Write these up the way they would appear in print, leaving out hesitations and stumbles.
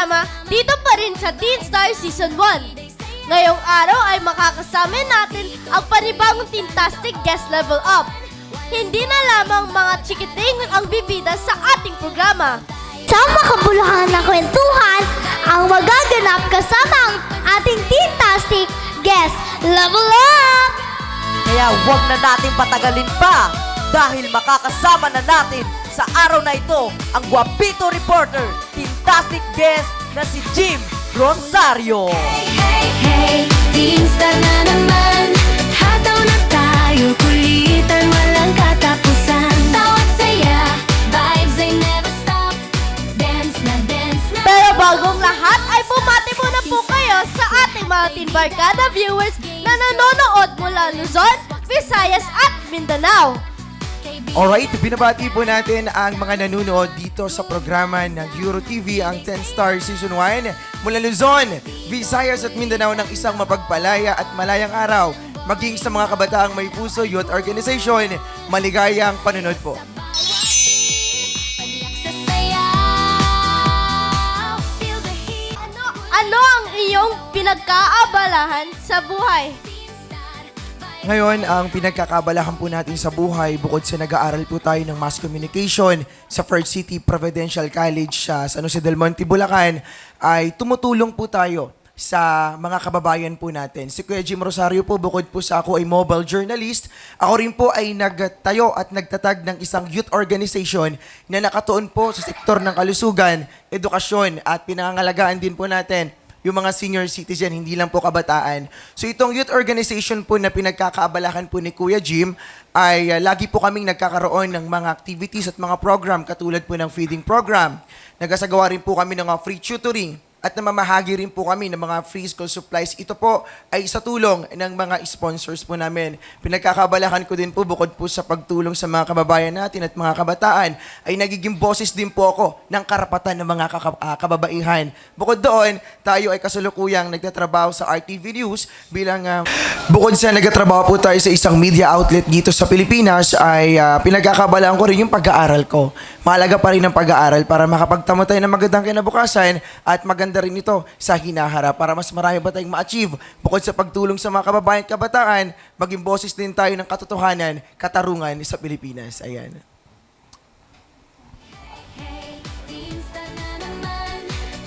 programa dito pa rin sa Teen Star Season 1. Ngayong araw ay makakasama natin ang panibagong Teentastic Guest Level Up. Hindi na lamang mga chikiting ang bibida sa ating programa. Sa makabuluhan ng kwentuhan, ang magaganap kasama ang ating Teentastic Guest Level Up! Kaya huwag na nating patagalin pa dahil makakasama na natin sa araw na ito ang Guapito Reporter, Teentastic Guest na si Jim Rosario. Hey, Teenstar na naman. Hataw na tayo, kulitan, walang katapusan. Tawat saya, vibes ay never stop. Dance na dance na. Pero bagong lahat ay bumati muna po kayo sa ating mga Teen Barkada viewers na nanonood mula Luzon, Visayas at Mindanao. Alright, binabati po natin ang mga nanonood dito sa programa ng Euro TV, ang 10 Star Season 1 mula Luzon, Visayas at Mindanao ng isang mapagpalaya at malayang araw. Maging sa mga kabataang may puso, youth organization, maligayang panunod po. Paliyak sa sayaw. Feel the heat. Ano ang iyong pinagkaabalahan sa buhay? Ngayon, ang pinagkakabalahan po natin sa buhay, bukod sa nag-aaral po tayo ng Mass Communication sa First City Provincial College sa San Jose del Monte, Bulacan, ay tumutulong po tayo sa mga kababayan po natin. Si Kuya Jim Rosario po, bukod po sa ako ay mobile journalist, ako rin po ay nagtayo at nagtatag ng isang youth organization na nakatuon po sa sektor ng kalusugan, edukasyon at pinangangalagaan din po natin yung mga senior citizen, hindi lang po kabataan. So itong youth organization po na pinagkakaabalahan po ni Kuya Jim ay lagi po kaming nagkakaroon ng mga activities at mga program katulad po ng feeding program. Nagasagawa rin po kami ng mga free tutoring at namamahagi rin po kami ng mga free school supplies. Ito po ay sa tulong ng mga sponsors po namin. Pinagkakabalahan ko din po bukod po sa pagtulong sa mga kababayan natin at mga kabataan, ay nagiging boses din po ako ng karapatan ng mga kababaihan. Bukod doon, tayo ay kasalukuyang nagtatrabaho sa RTV News bilang bukod sa nagtatrabaho po tayo sa isang media outlet dito sa Pilipinas, ay pinagkakabalaan ko rin yung pag-aaral ko. Mahalaga pa rin ang pag-aaral para makapagtamo tayo ng magandang kinabukasan at maganda rin ito sa hinaharap para mas marami pa tayong ma-achieve. Bukod sa pagtulong sa mga kababayan at kabataan, maging boses din tayo ng katotohanan, katarungan sa Pilipinas. Ayan. Teenstar na naman.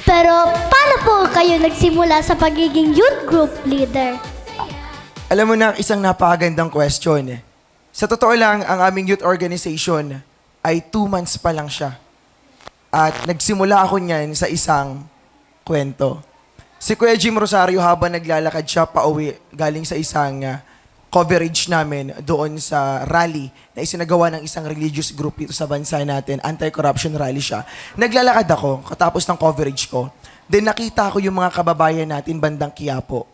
Pero paano po kayo nagsimula sa pagiging youth group leader? Alam mo na, isang napakagandang question. Sa totoo lang, ang aming youth organization ay 2 months pa lang siya. At nagsimula ako niyan sa isang kwento. Si Kuya Jim Rosario, habang naglalakad siya pauwi galing sa isang coverage namin doon sa rally na isinagawa ng isang religious group dito sa bansa natin, anti-corruption rally siya. Naglalakad ako katapos ng coverage ko. Then nakita ko yung mga kababayan natin bandang Quiapo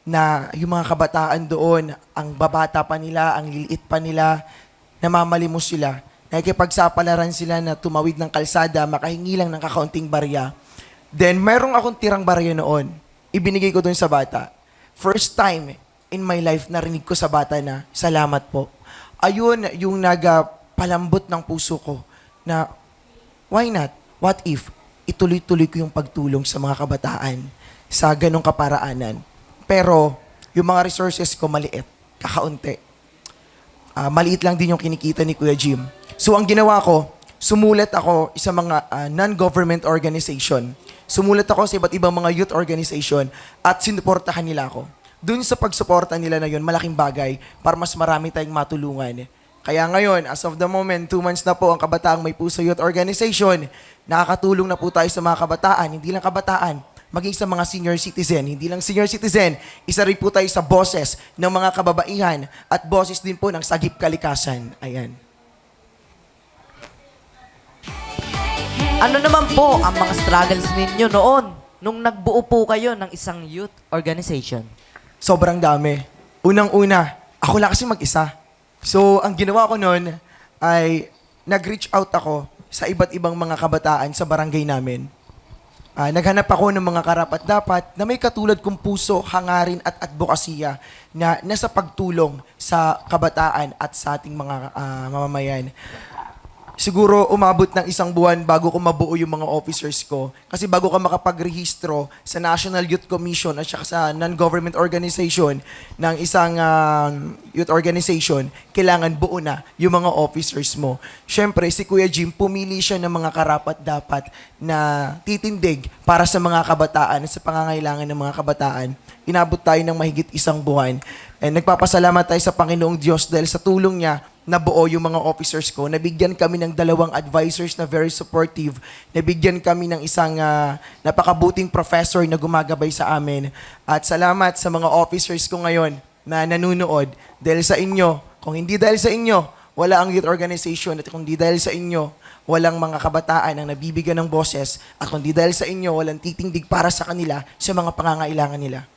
na yung mga kabataan doon, ang babata pa nila, ang liliit pa nila, namamalimos sila. Nakikipagsapalaran sila na tumawid ng kalsada, makahingi lang ng kakaunting barya. Then, mayroong akong tirang barya noon. Ibinigay ko doon sa bata. First time in my life narinig ko sa bata na, salamat po. Ayun yung nagpalambot ng puso ko na, why not? What if? Ituloy-tuloy ko yung pagtulong sa mga kabataan sa ganong kaparaanan. Pero, yung mga resources ko maliit, kakaunti. Maliit lang din yung kinikita ni Kuya Jim. So, ang ginawa ko, sumulat ako sa mga non-government organization. Sumulat ako sa iba't ibang mga youth organization at sinuportahan nila ako. Doon sa pagsuporta nila na yun, malaking bagay para mas marami tayong matulungan. Kaya ngayon, as of the moment, 2 months na po ang Kabataang May Puso Youth Organization. Nakakatulong na po tayo sa mga kabataan, hindi lang kabataan, maging sa mga senior citizen. Hindi lang senior citizen, isa rin po tayo sa boses ng mga kababaihan at boses din po ng sagip kalikasan. Ayan. Ano naman po ang mga struggles ninyo noon nung nagbuo po kayo ng isang youth organization? Sobrang dami. Unang-una, ako lang kasi mag-isa. So, ang ginawa ko noon ay nag-reach out ako sa iba't ibang mga kabataan sa barangay namin. Naghanap ako ng mga karapat-dapat na may katulad kong puso, hangarin at advokasya na nasa pagtulong sa kabataan at sa ating mga mamamayan. siguro umabot ng isang buwan bago ko mabuo yung mga officers ko. Kasi bago ka makapagrehistro sa National Youth Commission at saka sa non-government organization ng isang youth organization, kailangan buo na yung mga officers mo. Siyempre, si Kuya Jim, pumili siya ng mga karapat-dapat na titindig para sa mga kabataan at sa pangangailangan ng mga kabataan. Inabot tayo ng mahigit isang buwan. And nagpapasalamat tayo sa Panginoong Diyos dahil sa tulong niya, nabuo yung mga officers ko. Nabigyan kami ng 2 advisors na very supportive. Nabigyan kami ng isang napakabuting professor na gumagabay sa amin. At salamat sa mga officers ko ngayon na nanunood. Dahil sa inyo, kung hindi dahil sa inyo, wala ang youth organization. At kung hindi dahil sa inyo, walang mga kabataan ang nabibigyan ng boses. At kung hindi dahil sa inyo, walang titindig para sa kanila sa mga pangangailangan nila.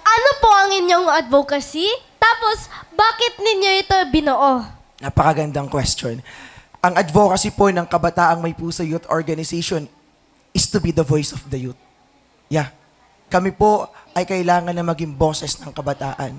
Ano po ang inyong advocacy? Tapos, bakit ninyo ito binuo? Napakagandang question. Ang advocacy po ng Kabataang May Puso Youth Organization is to be the voice of the youth. Yeah. Kami po ay kailangan na maging boses ng kabataan.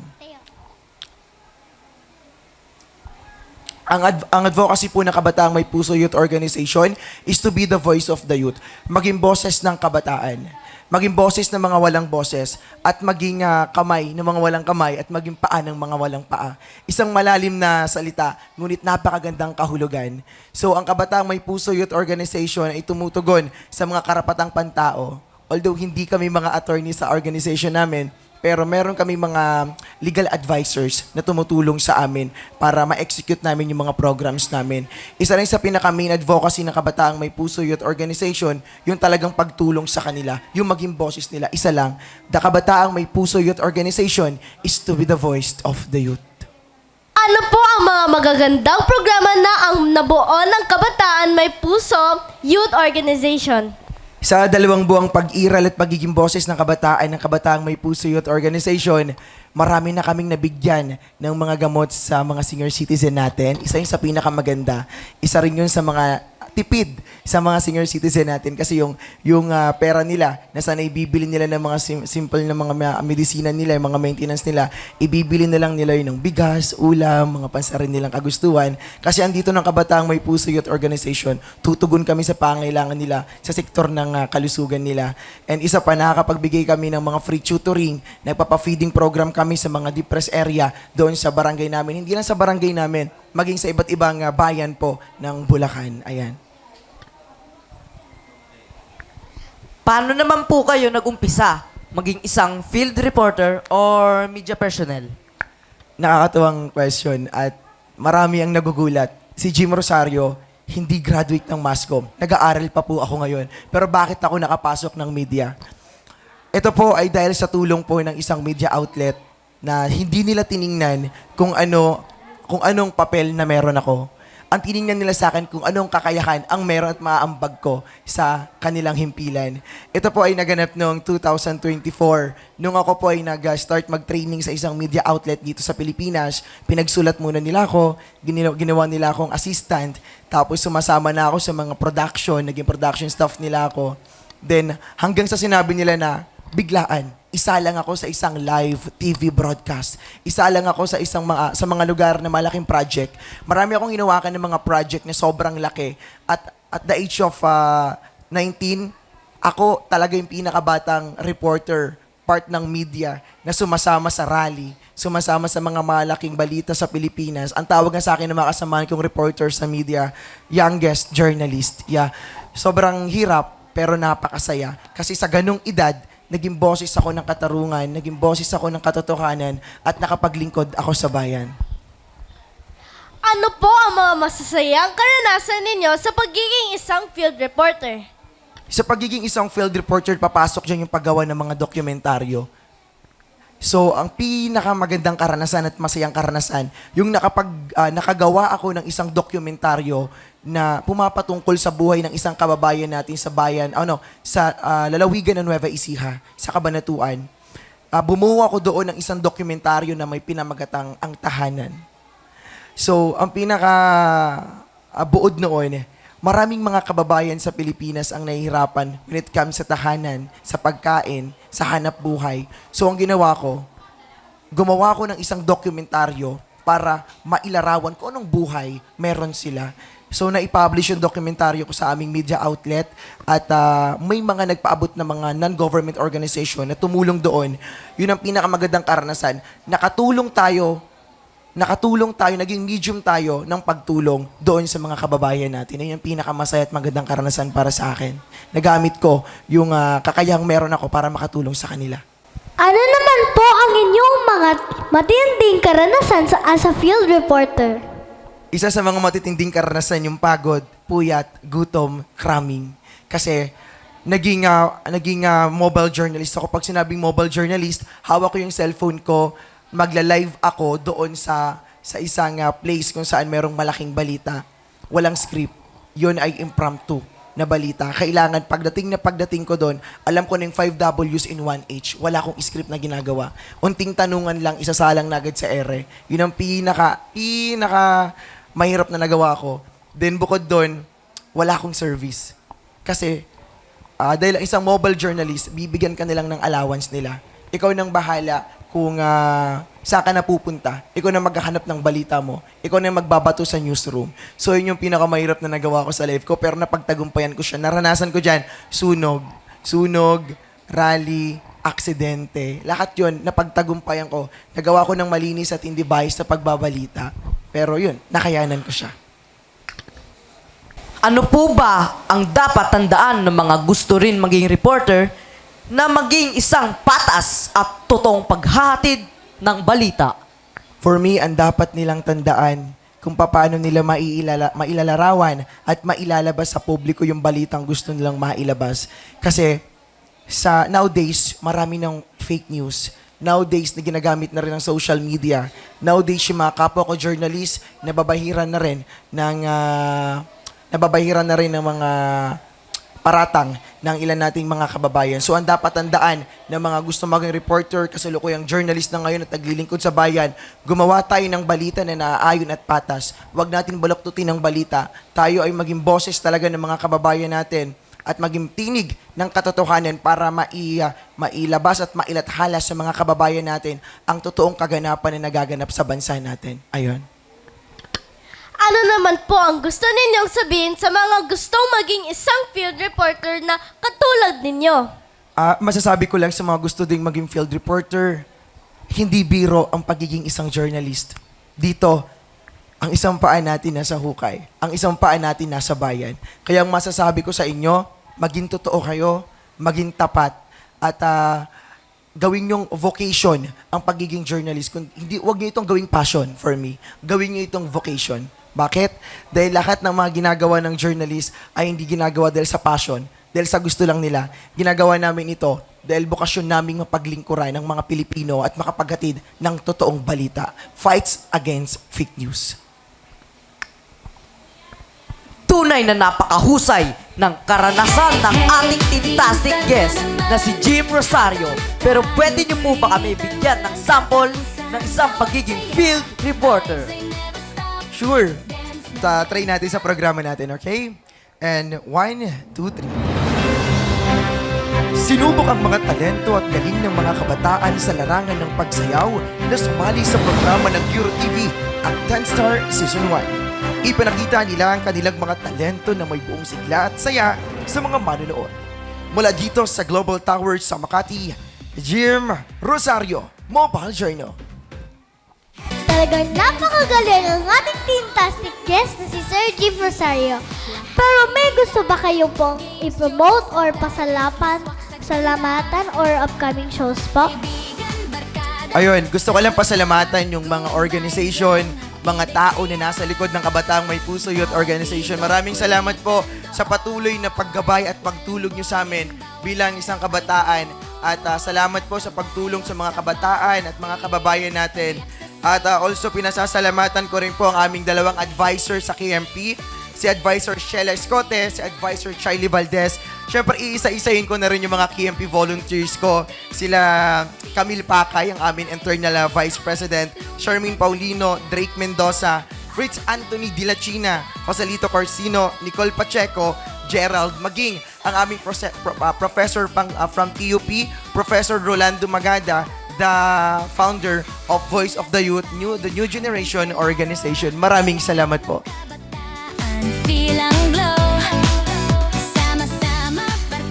Ang advocacy po ng Kabataang May Puso Youth Organization is to be the voice of the youth. Maging boses ng kabataan. Maging boses ng mga walang boses at maging kamay ng mga walang kamay at maging paa ng mga walang paa. Isang malalim na salita, ngunit napakagandang kahulugan. So, ang Kabataang May Puso Youth Organization ay tumutugon sa mga karapatang pantao. Although hindi kami mga attorney sa organization namin, pero meron kami mga legal advisors na tumutulong sa amin para ma-execute namin yung mga programs namin. Isa rin sa pinaka-main advocacy ng Kabataang May Puso Youth Organization, yung talagang pagtulong sa kanila, yung maging boses nila. Isa lang, the Kabataang May Puso Youth Organization is to be the voice of the youth. Ano po ang mga magagandang programa na ang nabuo ng Kabataan May Puso Youth Organization? Sa 2 buwang pag-iral at pagiging boses ng kabataan ng Kabataang May Puso Youth Organization, marami na kaming nabigyan ng mga gamot sa mga senior citizen natin. Isa yun sa pinakamaganda. Isa rin yun sa mga tipid sa mga senior citizen natin kasi yung pera nila na sana ibibili nila ng mga simple na mga medisina nila, yung mga maintenance nila, ibibili na lang nila yun ng bigas, ulam, mga pansarin nilang kagustuhan. Kasi andito ng Kabataang May Puso Youth Organization, tutugon kami sa pangailangan nila sa sektor ng kalusugan nila. And isa pa, nakakapagbigay kami ng mga free tutoring, nagpapa-feeding program kami sa mga depressed area doon sa barangay namin. Hindi lang sa barangay namin, maging sa iba't ibang bayan po ng Bulacan. Ayan. Paano naman po kayo nag-umpisa maging isang field reporter or media personnel? Nakakatuwang question at marami ang nagugulat. Si Jim Rosario, hindi graduate ng MASCOM. Nag-aaral pa po ako ngayon. Pero bakit ako nakapasok ng media? Ito po ay dahil sa tulong po ng isang media outlet na hindi nila tiningnan kung anong papel na meron ako. Ang tiningnan nila sa akin kung anong kakayahan ang meron at maaambag ko sa kanilang himpilan. Ito po ay naganap noong 2024. Nung ako po ay nag-start mag-training sa isang media outlet dito sa Pilipinas, pinagsulat muna nila ako, ginawa nila akong assistant, tapos sumasama na ako sa mga production, naging production staff nila ako. Then, hanggang sa sinabi nila na, biglaan, isa lang ako sa isang live TV broadcast. Isa lang ako sa mga lugar na malaking project. Marami akong hinawakan ng mga project na sobrang laki. At the age of 19, ako talaga yung pinakabatang reporter, part ng media, na sumasama sa rally, sumasama sa mga malaking balita sa Pilipinas. Ang tawag nga sa akin ng mga kasamahan kong reporter sa media, youngest journalist. Yeah. Sobrang hirap, pero napakasaya. Kasi sa ganung edad, naging boses ako ng katarungan, naging boses ako ng katotohanan, at nakapaglingkod ako sa bayan. Ano po ang mga masasayang karanasan ninyo sa pagiging isang field reporter? Sa pagiging isang field reporter, papasok dyan yung paggawa ng mga dokumentaryo. So, ang pinakamagandang karanasan at masayang karanasan, yung nakagawa ako ng isang dokumentaryo na pumapatungkol sa buhay ng isang kababayan natin sa bayan, sa lalawigan ng Nueva Ecija, sa Cabanatuan. Bumuo ako doon ng isang dokumentaryo na may pinamagatang Ang Tahanan. So, ang buod noon, maraming mga kababayan sa Pilipinas ang nahihirapan when it comes sa tahanan, sa pagkain, sa hanap buhay. So, ang ginawa ko, gumawa ko ng isang dokumentaryo para mailarawan kung anong buhay meron sila. So, na-publish yung dokumentaryo ko sa aming media outlet at may mga nagpaabot na mga non-government organization na tumulong doon. Yun ang pinakamagandang karanasan. Nakatulong tayo, naging medium tayo ng pagtulong doon sa mga kababayan natin. Yun yung pinakamasaya at magandang karanasan para sa akin. Nagamit ko yung kakayahang meron ako para makatulong sa kanila. Ano naman po ang inyong mga matinding karanasan as a field reporter? Isa sa mga matitinding karanasan yung pagod, puyat, gutom, cramming. Kasi naging mobile journalist ako. Pag sinabing mobile journalist, hawak ko yung cellphone ko, magla-live ako doon sa isang place kung saan merong malaking balita. Walang script. Yun ay impromptu na balita. Kailangan pagdating ko doon, alam ko na yung 5 W's in 1 H. Wala akong script na ginagawa. Unting tanungan lang, isasalang na agad sa ere. Yun ang pinaka mahirap na nagawa ko. Then bukod doon, wala akong service. Kasi dahil isang mobile journalist, bibigyan ka nilang ng allowance nila. Ikaw nang bahala kung saan ka na pupunta. Ikaw na maghahanap ng balita mo. Ikaw na magbabato sa newsroom. So, yun yung pinakamahirap na nagawa ko sa life ko. Pero napagtagumpayan ko siya. Naranasan ko dyan, sunog, rally, aksidente. Lahat yun, napagtagumpayan ko. Nagawa ko ng malinis at hindi bias sa pagbabalita. Pero yun, nakayanan ko siya. Ano po ba ang dapat tandaan ng mga gusto rin maging reporter na maging isang patas at totoong paghahatid ng balita? For me, ang dapat nilang tandaan kung paano nila mailalarawan at mailalabas sa publiko yung balitang gusto nilang mailabas. Kasi nowadays, marami ng fake news. Nowadays, na ginagamit na rin ng social media. Nowadays, yung mga kapwa ko journalist, nababahiran na rin ng mga paratang ng ilan nating mga kababayan. So, ang dapat tandaan ng mga gusto maging reporter, kasalukuyang journalist na ngayon at naglilingkod sa bayan, gumawa tayo ng balita na naaayon at patas. Huwag natin baluktutin ng balita. Tayo ay maging boses talaga ng mga kababayan natin at maging tinig ng katotohanan para mailabas at mailathala sa mga kababayan natin ang totoong kaganapan na nagaganap sa bansa natin. Ayun. Ano naman po ang gusto ninyong sabihin sa mga gustong maging isang field reporter na katulad ninyo? Masasabi ko lang sa mga gusto ding maging field reporter, hindi biro ang pagiging isang journalist. Dito, ang isang paa natin nasa hukay. Ang isang paa natin nasa bayan. Kaya ang masasabi ko sa inyo, maging totoo kayo, maging tapat, at gawin yung vocation ang pagiging journalist. Huwag niyo itong gawing passion for me. Gawin niyo itong vocation. Bakit? Dahil lahat ng mga ginagawa ng journalist ay hindi ginagawa dahil sa passion, dahil sa gusto lang nila. Ginagawa namin ito dahil bukasyon naming mapaglingkuran ng mga Pilipino at makapaghatid ng totoong balita. Fights against fake news. Tunay na napakahusay ng karanasan ng ating fantastic guest na si Jim Rosario. Pero pwede niyo po ba kami bigyan ng sample ng isang pagiging field reporter? Sure. Try natin sa programa natin, okay? And 1, 2, 3. Sinubok ang mga talento at galing ng mga kabataan sa larangan ng pagsayaw na sumali sa programa ng EuroTV, ang 10-Star Season 1. Ipinakita nila ang kanilang mga talento na may buong sigla at saya sa mga manonood. Mula dito sa Global Towers sa Makati, Jim Rosario, Mobile Journal. Talagang napakagaling ang ating fantastic guest na si Sir Jim Rosario. Pero may gusto ba kayo pong i-promote or salamatan or upcoming shows po? Ayun, gusto ko lang pasalamatan yung mga organization, mga tao na nasa likod ng Kabataang May Puso Youth Organization. Maraming salamat po sa patuloy na paggabay at pagtulong nyo sa amin bilang isang kabataan. At salamat po sa pagtulong sa mga kabataan at mga kababayan natin. At also pinasasalamatan ko rin po ang aming dalawang advisor sa KMP, si Advisor Sheila Escote, si Advisor Charlie Valdez. Siyempre, iisa-isahin ko na rin yung mga KMP volunteers ko. Sila Camille Pacay, ang aming internal Vice President, Charmaine Paulino, Drake Mendoza, Fritz Anthony Dilachina, Joselito Corsino, Nicole Pacheco, Gerald Maging, ang aming professor from TUP, Professor Rolando Magada, the founder of Voice of the Youth, the New Generation Organization. Maraming salamat po. Feel ang glow. Sama-sama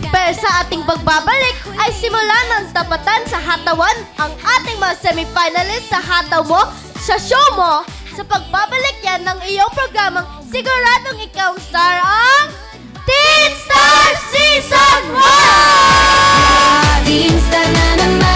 Pero sa ating pagbabalik ay simula ng tapatan sa hatawan ang ating mga semifinalists sa hataw mo, sa show mo. Sa pagbabalik yan ng iyong programang siguradong ikaw ang star ang Teen Star Season 1! Teen Star na naman.